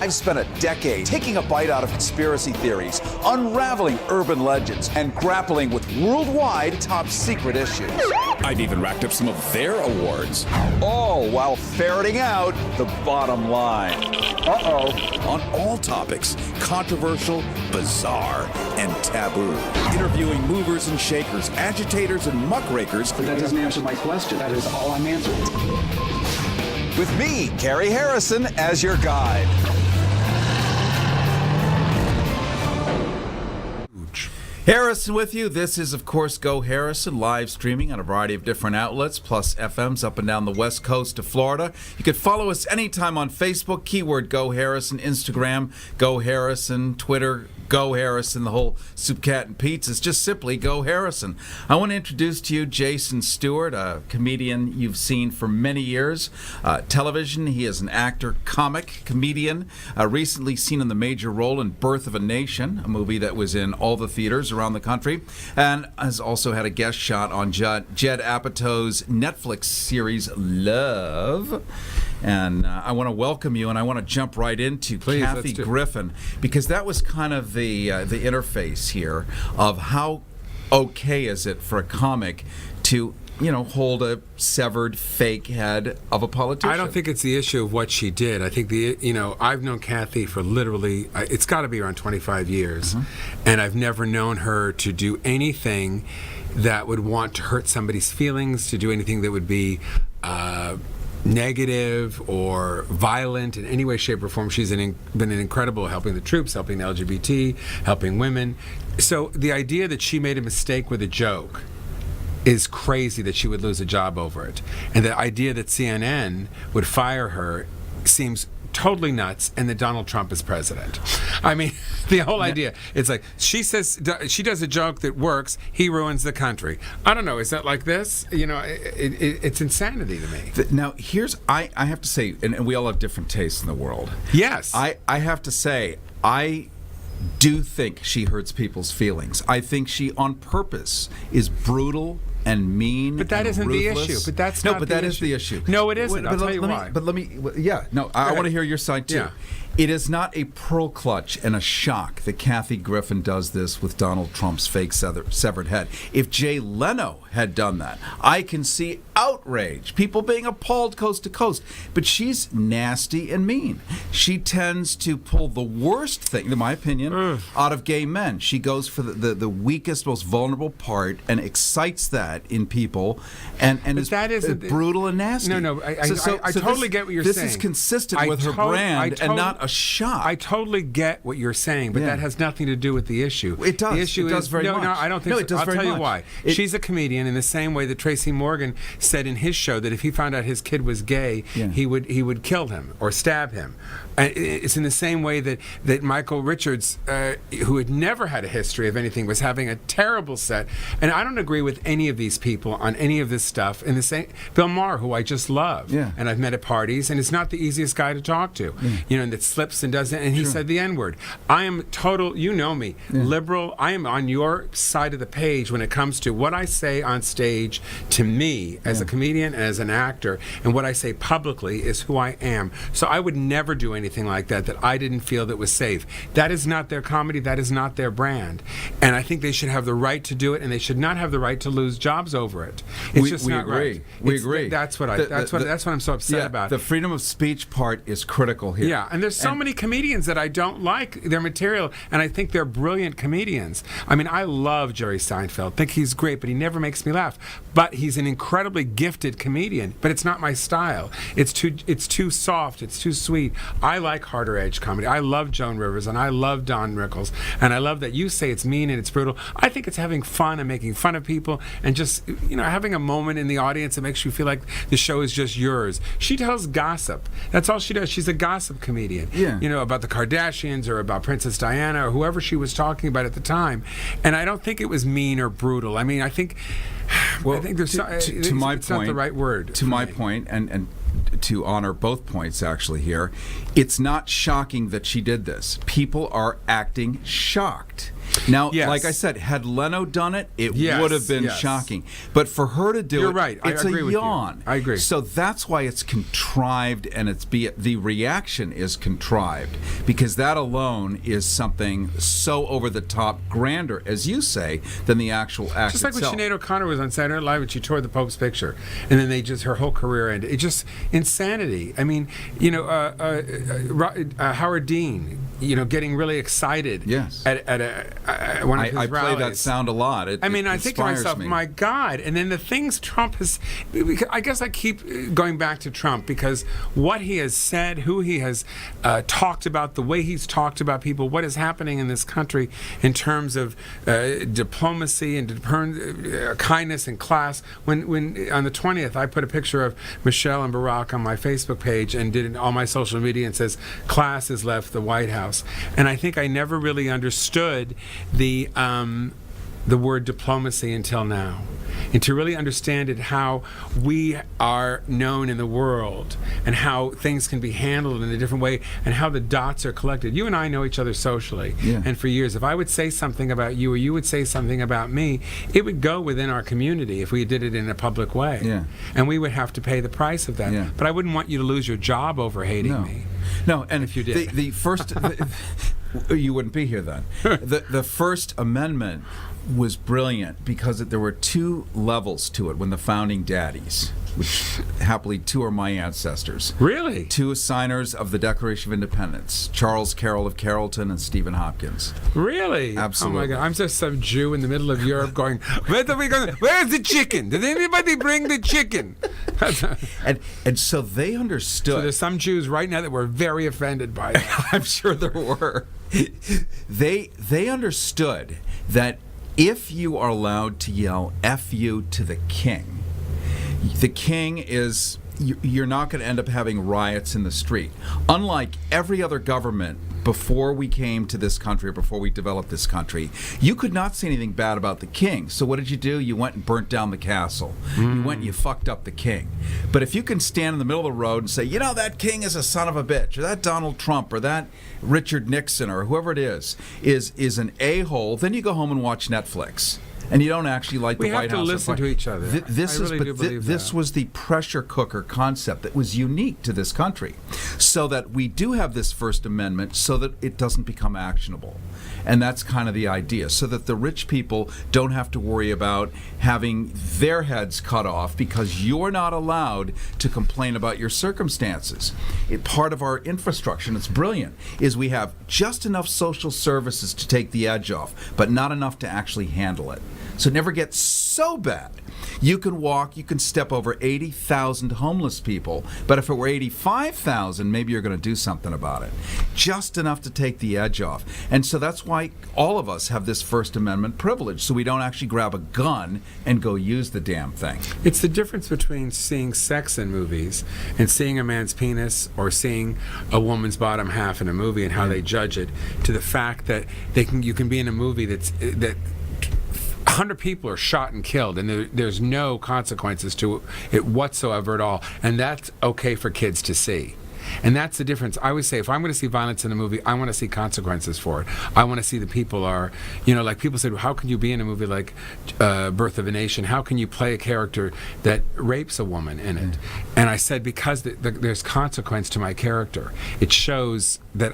I've spent a decade taking a bite out of conspiracy theories, unraveling urban legends, and grappling with worldwide top-secret issues. I've even racked up some of their awards. All while ferreting out the bottom line. On all topics, controversial, bizarre, and taboo. Interviewing movers and shakers, agitators and muckrakers. But that doesn't answer my question. That is all I'm answering. With me, Cary Harrison, as your guide. Harrison with you. This is, of course, Go Harrison, live streaming on a variety of different outlets, plus FMs up and down the west coast of Florida. You can follow us anytime on Facebook, keyword Go Harrison, Instagram, Go Harrison, Twitter, Go Harrison, the whole soup, cat, and pizzas, just simply Go Harrison. I want to introduce to you Jason Stewart, a comedian you've seen for many years. Television, he is an actor, comic, comedian, recently seen in the major role in Birth of a Nation, a movie that was in all the theaters around the country, and has also had a guest shot on Judd Apatow's Netflix series Love. And I want to welcome you, and I want to jump right into Kathy Griffin, because that was kind of the interface here of how okay is it for a comic to hold a severed fake head of a politician. I don't think it's the issue of what she did. I think I've known Kathy for literally, it's got to be around 25 years, and I've never known her to do anything that would want to hurt somebody's feelings, to do anything that would be negative or violent in any way, shape, or form. She's been an incredible helping the troops, helping the LGBT, helping women. So the idea that she made a mistake with a joke is crazy, that she would lose a job over it. And the idea that CNN would fire her seems totally nuts, and that Donald Trump is president. I mean, the whole idea, it's like, she says, she does a joke that works, he ruins the country. I don't know, is that like this? It's insanity to me. Now, I have to say, and we all have different tastes in the world. Yes. I have to say, I do think she hurts people's feelings. I think she, on purpose, is brutal and mean. But that isn't ruthless. The issue. But that's not the issue. No, but that is the issue. No, it isn't. I'll tell you why. I want to hear your side too. Yeah. It is not a pearl clutch and a shock that Kathy Griffin does this with Donald Trump's fake severed head. If Jay Leno had done that, I can see outrage, people being appalled coast to coast. But she's nasty and mean. She tends to pull the worst thing, in my opinion, out of gay men. She goes for the weakest, most vulnerable part and excites that in people, and is brutal and nasty. No, I totally get what you're saying. This is consistent with her brand and not a shock. I totally get what you're saying, but that has nothing to do with the issue. It does. The issue does very much. No, I don't think so. It does I'll very tell you much. why. She's a comedian in the same way that Tracy Morgan said in his show that if he found out his kid was gay, he would kill him or stab him. It's in the same way that Michael Richards, who had never had a history of anything, was having a terrible set. And I don't agree with any of these people on any of this stuff. In the same, Bill Maher, who I just love, and I've met at parties, and is not the easiest guy to talk to, and that slips and doesn't. And he said the N-word. I am total, you know me, liberal. I am on your side of the page when it comes to what I say on stage to me as a comedian and as an actor, and what I say publicly is who I am. So I would never do anything like that I didn't feel that was safe. That is not their comedy. That is not their brand. And I think they should have the right to do it, and they should not have the right to lose jobs over it. It's just not right. We agree. That's what I'm so upset about. The freedom of speech part is critical here. Yeah, and there's so many comedians that I don't like their material, and I think they're brilliant comedians. I mean, I love Jerry Seinfeld. Think he's great, but he never makes me laugh. But he's an incredibly gifted comedian, but it's not my style. It's too soft, it's too sweet. I like harder edge comedy. I love Joan Rivers, and I love Don Rickles, and I love that you say it's mean and it's brutal. I think it's having fun and making fun of people, and just having a moment in the audience that makes you feel like the show is just yours. She tells gossip. That's all she does. She's a gossip comedian. About the Kardashians or about Princess Diana or whoever she was talking about at the time. And I don't think it was mean or brutal. I mean, I think there's it's not the right word. To my point, and to honor both points actually here, it's not shocking that she did this. People are acting shocked. Now, Yes. like I said, had Leno done it, it Yes, would have been yes. shocking. But for her to do You're it, right. I it's agree a with you. yawn. I agree. So that's why it's contrived, and the reaction is contrived, because that alone is something so over the top, grander, as you say, than the actual act Just like itself. when Sinead O'Connor was on Saturday Night Live and she tore the Pope's picture, and then her whole career ended. It's just insanity. I mean, Howard Dean, getting really excited. Yes. At one of his I rallies. play that sound a lot. I think to myself, my God. And then the things Trump has, I guess I keep going back to Trump because what he has said, who he has talked about, the way he's talked about people, what is happening in this country in terms of diplomacy and kindness and class. When on the 20th, I put a picture of Michelle and Barack on my Facebook page and did it on my social media and says, class has left the White House. And I think I never really understood the word diplomacy until now. And to really understand it, how we are known in the world and how things can be handled in a different way and how the dots are collected. You and I know each other socially. Yeah. And for years, if I would say something about you or you would say something about me, it would go within our community if we did it in a public way. Yeah. And we would have to pay the price of that. Yeah. But I wouldn't want you to lose your job over hating me. No, and If you did. the first, you wouldn't be here then. The First Amendment was brilliant because there were two levels to it when the founding daddies, which happily two are my ancestors. Really? Two signers of the Declaration of Independence, Charles Carroll of Carrollton and Stephen Hopkins. Really? Absolutely. Oh my God! I'm just some Jew in the middle of Europe going, "Where are we going? Where's the chicken? Did anybody bring the chicken?" And so they understood. So there's some Jews right now that were very offended by that. I'm sure there were. They understood that if you are allowed to yell "F you" to the king is, you're not going to end up having riots in the street. Unlike every other government before we came to this country, or before we developed this country, you could not say anything bad about the king. So what did you do? You went and burnt down the castle. You went and you fucked up the king. But if you can stand in the middle of the road and say, that king is a son of a bitch, or that Donald Trump, or that Richard Nixon, or whoever it is an a-hole, then you go home and watch Netflix. And you don't actually like the White House. We have to listen to each other. This was the pressure cooker concept that was unique to this country, so that we do have this First Amendment, so that it doesn't become actionable. And that's kind of the idea, so that the rich people don't have to worry about having their heads cut off because you're not allowed to complain about your circumstances. Part of our infrastructure, and it's brilliant, is we have just enough social services to take the edge off, but not enough to actually handle it. So it never gets so bad. You can step over 80,000 homeless people, but if it were 85,000, maybe you're going to do something about it. Just enough to take the edge off. And so that's why all of us have this First Amendment privilege, so we don't actually grab a gun and go use the damn thing. It's the difference between seeing sex in movies and seeing a man's penis or seeing a woman's bottom half in a movie and how they judge it, to the fact that you can be in a movie that 100 people are shot and killed, and there's no consequences to it whatsoever at all, and that's okay for kids to see. And that's the difference. I always say, if I'm going to see violence in a movie, I want to see consequences for it. I want to see the people are, like people said, how can you be in a movie like Birth of a Nation? How can you play a character that rapes a woman in it? And I said, because there's consequence to my character. It shows that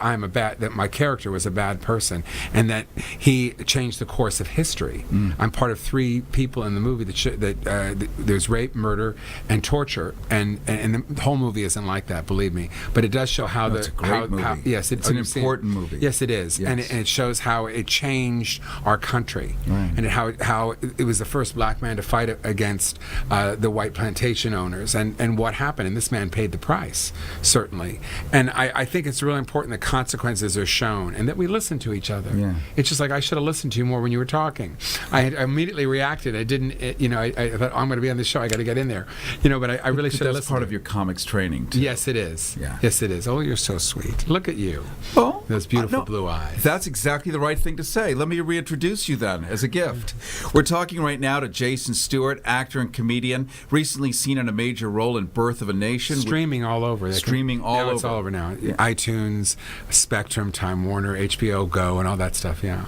that my character was a bad person, and that he changed the course of history. I'm part of 3 people in the movie that there's rape, murder, and torture, and the whole movie isn't like that, believe me. But it does show how it's a great movie. Yes, it's an important movie. Yes, it is, yes. And it shows how it changed our country, right. And how it was the first black man to fight against the white plantation owners, and what happened. And this man paid the price, certainly. And I think it's really important that consequences are shown and that we listen to each other. Yeah. It's just like, I should have listened to you more when you were talking. I immediately reacted. I didn't. I thought, I'm going to be on this show. I got to get in there. But I really should have listened. That's part of your comics training too. Yes, it is. Yeah. Yeah. Yes, it is. Oh, you're so sweet. Look at you. Well, Those beautiful no, blue eyes. That's exactly the right thing to say. Let me reintroduce you then as a gift. We're talking right now to Jason Stewart, actor and comedian, recently seen in a major role in Birth of a Nation. Streaming all over. Streaming all over. It's all over now. Yeah. iTunes, Spectrum, Time Warner, HBO Go, and all that stuff, yeah.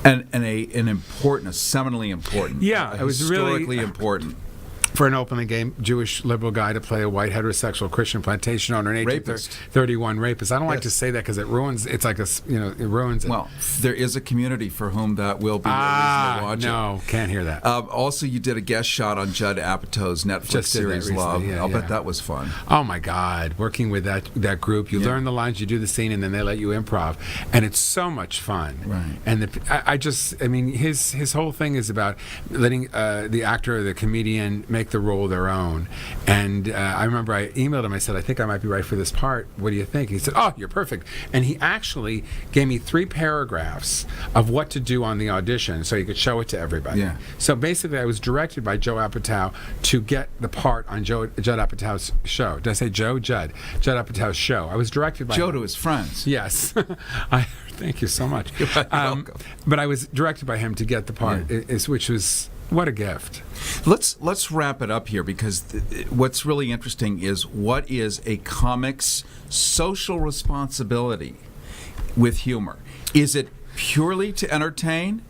And an important, a seminally important. Yeah, it was historically really important. For an openly gay Jewish liberal guy to play a white heterosexual Christian plantation owner, an 1831 rapist. I don't like to say that because it ruins. It's like it ruins it. Well, there is a community for whom that will be a reason to watch no, can't hear that. Also, you did a guest shot on Judd Apatow's Netflix Just did that series recently, Love. yeah, I'll yeah. bet that was fun. Oh my God! Working with that group, you learn the lines, you do the scene, and then they let you improv, and it's so much fun. Right. And I mean, his whole thing is about letting the actor or the comedian make the role their own. And I remember I emailed him. I said, I think I might be right for this part. What do you think? He said, oh, you're perfect. And he actually gave me 3 paragraphs of what to do on the audition so he could show it to everybody. Yeah. So basically, I was directed by Joe Apatow to get the part on Judd Apatow's show. Did I say Joe? Judd Apatow's show. I was directed by Joe him. to his friends. Yes. Thank you so much. You're welcome. But I was directed by him to get the part, which was... What a gift. Let's wrap it up here because what's really interesting is what is a comic's social responsibility with humor? Is it purely to entertain?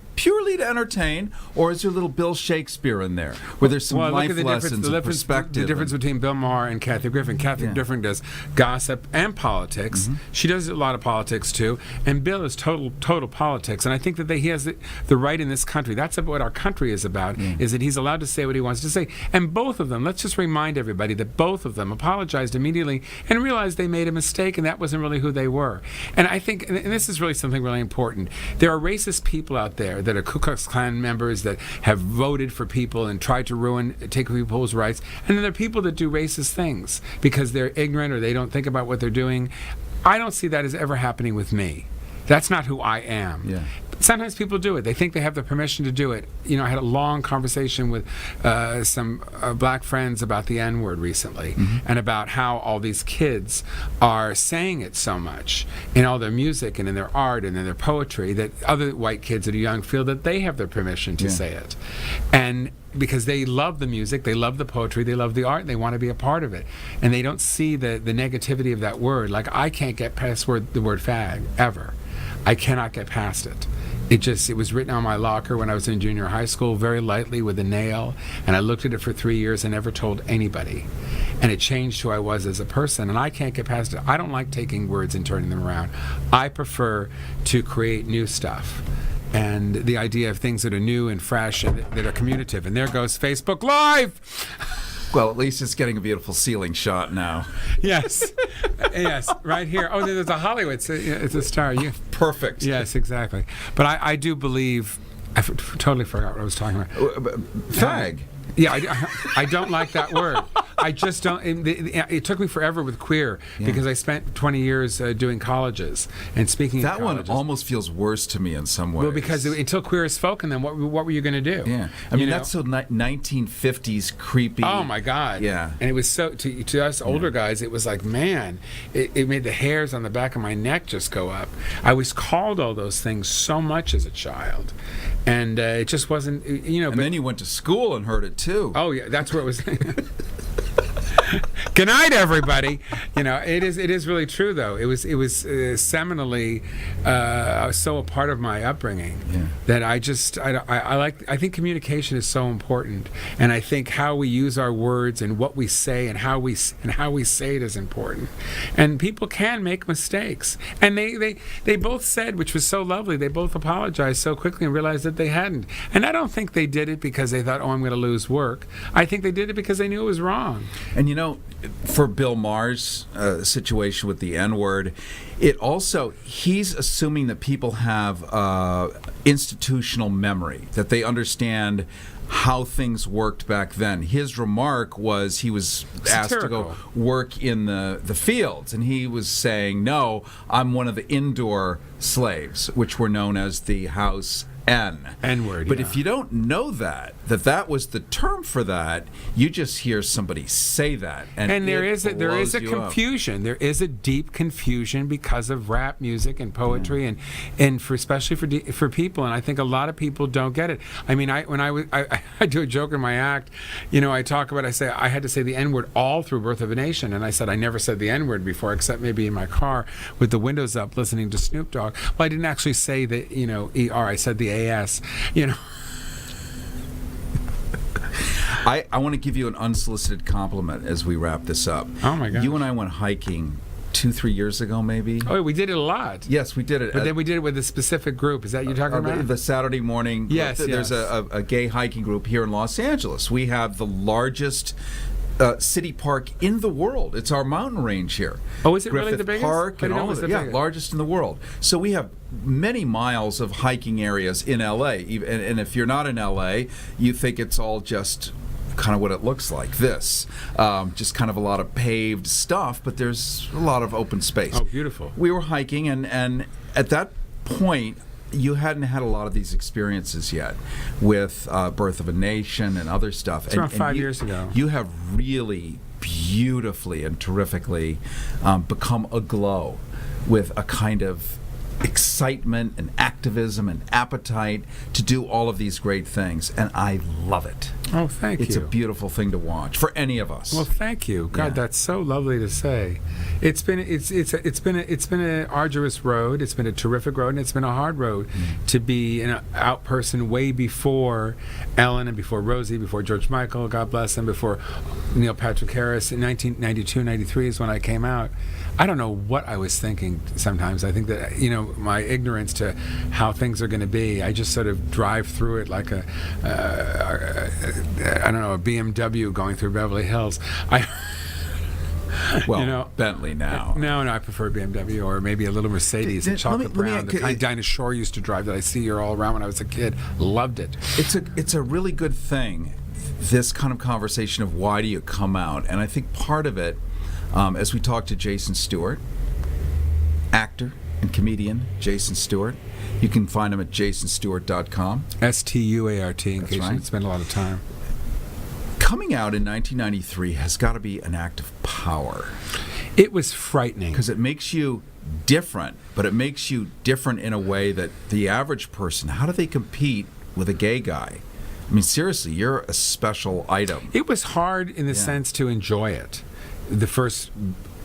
Or is there a little Bill Shakespeare in there, where there's some life lessons and perspective? The difference between Bill Maher and Kathy Griffin. Kathy Griffin does gossip and politics. Mm-hmm. She does a lot of politics too. And Bill is total politics. And I think that he has the right in this country. That's what our country is about. Is that he's allowed to say what he wants to say. And both of them. Let's just remind everybody that both of them apologized immediately and realized they made a mistake and that wasn't really who they were. And I think, and this is really something really important. There are racist people out there that are Ku Klux Klan members that have voted for people and tried to take people's rights. And then there are people that do racist things because they're ignorant or they don't think about what they're doing. I don't see that as ever happening with me. That's not who I am. Yeah. Sometimes people do it. They think they have the permission to do it. You know, I had a long conversation with some black friends about the N-word recently and about how all these kids are saying it so much in all their music and in their art and in their poetry that other white kids that are young feel that they have the permission to say it. And because they love the music, they love the poetry, they love the art, and they want to be a part of it. And they don't see the negativity of that word. Like, I can't get past the word fag, ever. I cannot get past it. It was written on my locker when I was in junior high school, very lightly with a nail, and I looked at it for 3 years and never told anybody. And it changed who I was as a person, and I can't get past it. I don't like taking words and turning them around. I prefer to create new stuff. And the idea of things that are new and fresh and that are communicative. And there goes Facebook Live! Well, at least it's getting a beautiful ceiling shot now. Yes. Yes, right here. Oh, there's a Hollywood. It's a star. Perfect. Yes, exactly. But I do believe... I totally forgot what I was talking about. Fag. Yeah, I don't like that word. I just don't. It took me forever with queer because I spent 20 years doing colleges and speaking that at colleges. One almost feels worse to me in some ways. Well, because until queer is spoken, then what were you going to do? Yeah. I mean, that's so 1950s creepy. Oh, my God. Yeah. And it was so, to us older guys, it was like, man, it made the hairs on the back of my neck just go up. I was called all those things so much as a child. And it just wasn't, And then you went to school and heard it too. Oh, yeah, that's where it was. Good night, everybody. It is really true, though. It was seminally so a part of my upbringing that I think communication is so important, and I think how we use our words and what we say and how we say it is important. And people can make mistakes, and they both said, which was so lovely. They both apologized so quickly and realized that they hadn't. And I don't think they did it because they thought, oh, I'm going to lose work. I think they did it because they knew it was wrong. And for Bill Maher's situation with the N-word, he's assuming that people have institutional memory, that they understand how things worked back then. His remark was he was asked to go work in the fields, and he was saying, no, I'm one of the indoor slaves, which were known as the house N-word, But yeah. if you don't know that was the term for that, you just hear somebody say that, and there it is a blows you up. confusion. There is a deep confusion because of rap music and poetry, and especially for people. And I think a lot of people don't get it. I mean, I do a joke in my act. You know, I say I had to say the N-word all through Birth of a Nation, and I said I never said the N-word before, except maybe in my car with the windows up, listening to Snoop Dogg. Well, I didn't actually say the ER. I said the AS. You know. I want to give you an unsolicited compliment as we wrap this up. Oh my gosh. You and I went hiking 2-3 years ago, maybe. Oh, we did it a lot. Yes, we did it. But then we did it with a specific group. Is that you talking about? The Saturday morning. Yes, There's yes. a gay hiking group here in Los Angeles. We have the largest city park in the world. It's our mountain range here. Oh, is it Griffith really the biggest? Park I and didn't know all it was of the it. Yeah, biggest. largest in the world. So we have many miles of hiking areas in LA. And if you're not in LA, you think it's all just kind of what it looks like. This just kind of a lot of paved stuff, but there's a lot of open space. Oh, beautiful. We were hiking, and at that point, you hadn't had a lot of these experiences yet with Birth of a Nation and other stuff. It's around 5 years ago. You have really beautifully and terrifically become aglow with a kind of excitement and activism and appetite to do all of these great things, and I love it. Oh, thank you. It's a beautiful thing to watch for any of us. Well, thank you. God, Yeah. that's so lovely to say. It's been an arduous road. It's been a terrific road, and it's been a hard road to be an out person way before Ellen and before Rosie, before George Michael, God bless him, before Neil Patrick Harris. In 1992, 93 is when I came out. I don't know what I was thinking sometimes. I think that, my ignorance to how things are going to be, I just sort of drive through it like a BMW going through Beverly Hills. Well, Bentley now. No, I prefer BMW or maybe a little Mercedes, and chocolate brown, the kind Dinah Shore used to drive that I see here all around when I was a kid. Loved it. It's a really good thing, this kind of conversation of why do you come out, and I think part of it, as we talked to Jason Stewart, actor and comedian Jason Stewart. You can find him at jasonstewart.com. STUART, in case right. you spend a lot of time. Coming out in 1993 has got to be an act of power. It was frightening. Because it makes you different, but it makes you different in a way that the average person, how do they compete with a gay guy? I mean, seriously, you're a special item. It was hard in the sense to enjoy it. The first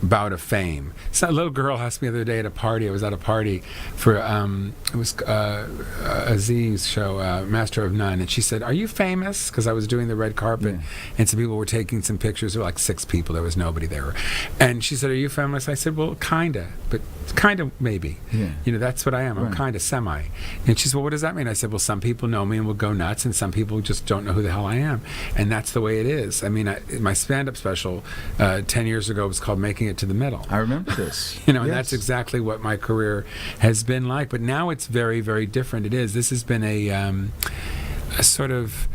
bout of fame. So a little girl asked me the other day at a party. I was at a party for it was Aziz's show, Master of None, and she said, "Are you famous?" Because I was doing the red carpet, and some people were taking some pictures. There were like 6 people. There was nobody there, and she said, "Are you famous?" I said, "Well, kinda, but kinda maybe. Yeah. That's what I am. I'm kinda semi." And she said, "Well, what does that mean?" I said, "Well, some people know me and will go nuts, and some people just don't know who the hell I am, and that's the way it is." I mean, my stand-up special 10 years ago was called "Making It to the Middle." I remember this. And that's exactly what my career has been like. But now it's very, very different. It is. This has been a sort of,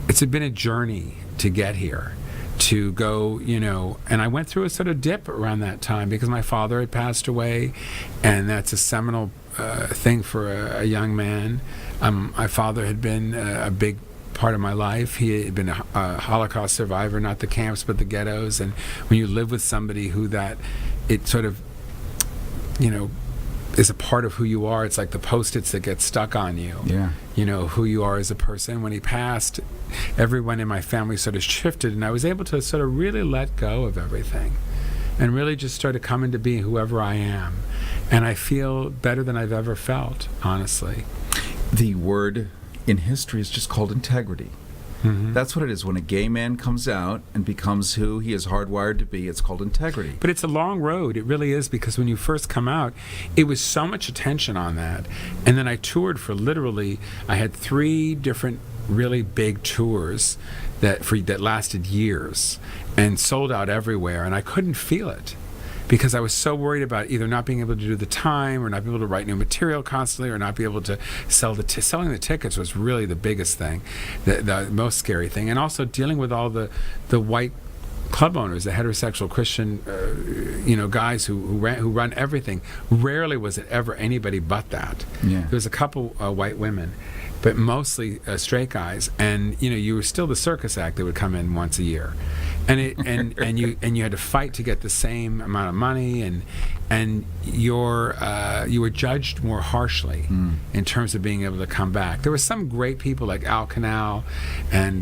it's been a journey to get here, to go, and I went through a sort of dip around that time because my father had passed away, and that's a seminal thing for a young man. My father had been a big part of my life. He had been a Holocaust survivor, not the camps but the ghettos, and when you live with somebody who it sort of is a part of who you are, it's like the post-its that get stuck on you. Who you are as a person. When he passed, everyone in my family sort of shifted, and I was able to sort of really let go of everything and really just start to come into being whoever I am, and I feel better than I've ever felt, honestly. The word in history is just called integrity. That's what it is. When a gay man comes out and becomes who he is hardwired to be, it's called integrity. But it's a long road. It really is, because when you first come out, it was so much attention on that. And then I toured for I had 3 different really big tours that lasted years and sold out everywhere, and I couldn't feel it, because I was so worried about either not being able to do the time or not being able to write new material constantly or not be able to sell selling the tickets was really the biggest thing, the most scary thing. And also dealing with all the white club owners, the heterosexual Christian, guys who run everything. Rarely was it ever anybody but that. Yeah. There was a couple white women, but mostly straight guys. And you were still the circus act that would come in once a year, and you had to fight to get the same amount of money, and you were judged more harshly in terms of being able to come back. There were some great people like Al Canal, and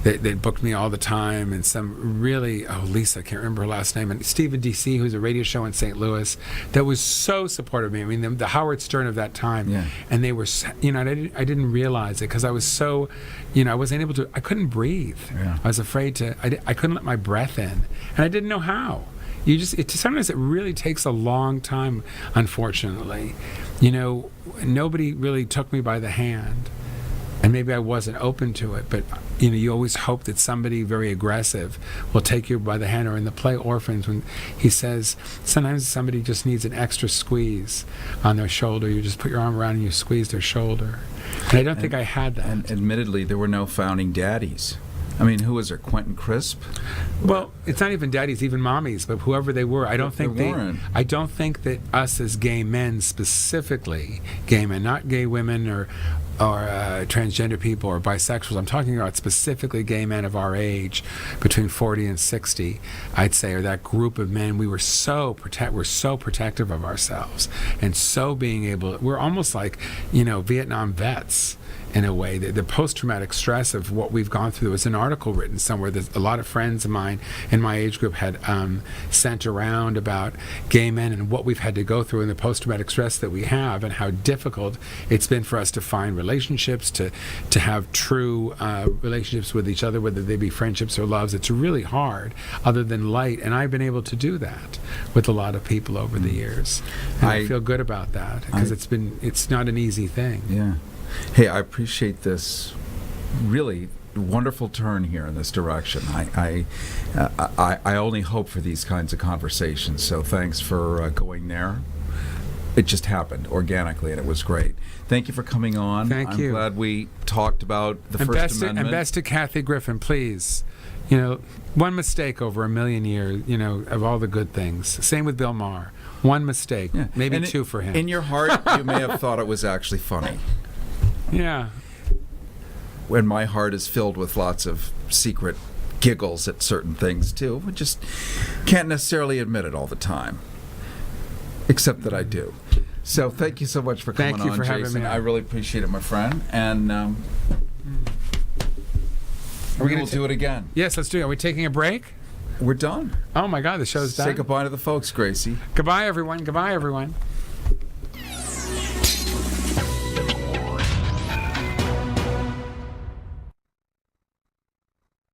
they booked me all the time, and some really, Lisa, I can't remember her last name, and Stephen D.C., who's a radio show in St. Louis, that was so supportive of me. I mean, the Howard Stern of that time, and they were, I didn't realize it because I was so, I wasn't able to, I couldn't breathe. Yeah. I was afraid to, I couldn't let my breath in, and I didn't know how. Sometimes it really takes a long time, unfortunately. Nobody really took me by the hand, and maybe I wasn't open to it, but you always hope that somebody very aggressive will take you by the hand. Or in the play Orphans, when he says sometimes somebody just needs an extra squeeze on their shoulder, you just put your arm around and you squeeze their shoulder. And I don't think I had that. And admittedly, there were no founding daddies. I mean, who was there? Quentin Crisp? Well, it's not even daddies, even mommies, but whoever they were, I don't think that us as gay men, specifically gay men, not gay women or transgender people or bisexuals. I'm talking about specifically gay men of our age, between 40 and 60, I'd say, or that group of men. We're so protective of ourselves, and so being able. We're almost like Vietnam vets. In a way, the post-traumatic stress of what we've gone through. There was an article written somewhere that a lot of friends of mine in my age group had sent around about gay men and what we've had to go through and the post-traumatic stress that we have, and how difficult it's been for us to find relationships, to have true relationships with each other, whether they be friendships or loves. It's really hard, other than light, and I've been able to do that with a lot of people over the years. And I feel good about that, because it's not an easy thing. Yeah. Hey, I appreciate this really wonderful turn here in this direction. I only hope for these kinds of conversations, so thanks for going there. It just happened organically, and it was great. Thank you for coming on. Thank you. I'm glad we talked about the First Amendment. And best to Kathy Griffin, please. One mistake over a million years, of all the good things. Same with Bill Maher. One mistake, maybe two for him. In your heart, you may have thought it was actually funny. Yeah. When my heart is filled with lots of secret giggles at certain things, too. I just can't necessarily admit it all the time. Except that I do. So thank you so much for coming on, Thank you for Jason. having me. I really appreciate it, my friend. And we will do it again. Yes, let's do it. Are we taking a break? We're done. Oh, my God, the show's done. Say goodbye to the folks, Gracie. Goodbye, everyone. Goodbye, everyone.